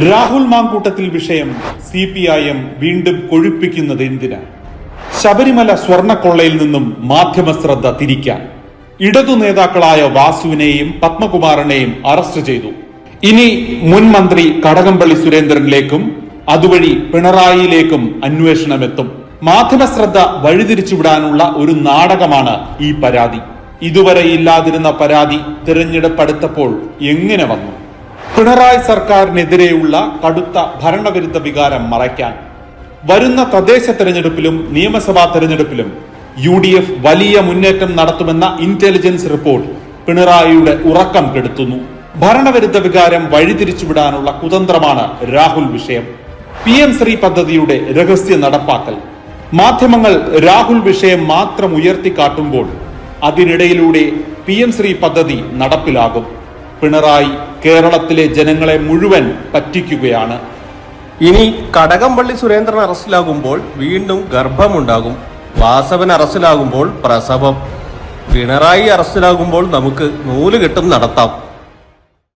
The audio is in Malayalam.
രാഹുൽ മാങ്കൂട്ടത്തിൽ വിഷയം CPIM വീണ്ടും കൊഴുപ്പിക്കുന്നത് എന്തിന്? ശബരിമല സ്വർണക്കൊള്ളയിൽ നിന്നും മാധ്യമ ശ്രദ്ധ തിരിക്കാൻ ഇടതു നേതാക്കളായ വാസുവിനെയും പത്മകുമാറിനെയും അറസ്റ്റ് ചെയ്തു. ഇനി മുൻ മന്ത്രി കടകംപള്ളി സുരേന്ദ്രനിലേക്കും അതുവഴി പിണറായിയിലേക്കും അന്വേഷണമെത്തും. മാധ്യമ ശ്രദ്ധ വഴിതിരിച്ചുവിടാനുള്ള ഒരു നാടകമാണ് ഈ പരാതി. ഇതുവരെ ഇല്ലാതിരുന്ന പരാതി തിരഞ്ഞെടുപ്പ് അടുത്തപ്പോൾ എങ്ങനെ വന്നു? പിണറായി സർക്കാരിനെതിരെയുള്ള കടുത്ത ഭരണവിരുദ്ധ വികാരം മറയ്ക്കാൻ വരുന്ന തദ്ദേശ തെരഞ്ഞെടുപ്പിലും നിയമസഭാ തെരഞ്ഞെടുപ്പിലും UDF വലിയ മുന്നേറ്റം നടത്തുമെന്ന ഇന്റലിജൻസ് റിപ്പോർട്ട് പിണറായിയുടെ ഉറക്കം കെടുത്തുന്നു. ഭരണവിരുദ്ധ വികാരം വഴിതിരിച്ചുവിടാനുള്ള കുതന്ത്രമാണ് രാഹുൽ വിഷയം. PM ശ്രീ പദ്ധതിയുടെ രഹസ്യ നടപ്പാക്കൽ. മാധ്യമങ്ങൾ രാഹുൽ വിഷയം മാത്രം ഉയർത്തിക്കാട്ടുമ്പോൾ അതിനിടയിലൂടെ PM ശ്രീ പദ്ധതി നടപ്പിലാകും. പിണറായി കേരളത്തിലെ ജനങ്ങളെ മുഴുവൻ പറ്റിക്കുകയാണ്. ഇനി കടകംപള്ളി സുരേന്ദ്രൻ അറസ്റ്റിലാകുമ്പോൾ വീണ്ടും ഗർഭമുണ്ടാകും. വാസവൻ അറസ്റ്റിലാകുമ്പോൾ പ്രസവം. പിണറായി അറസ്റ്റിലാകുമ്പോൾ നമുക്ക് നൂലുകെട്ടും നടത്താം.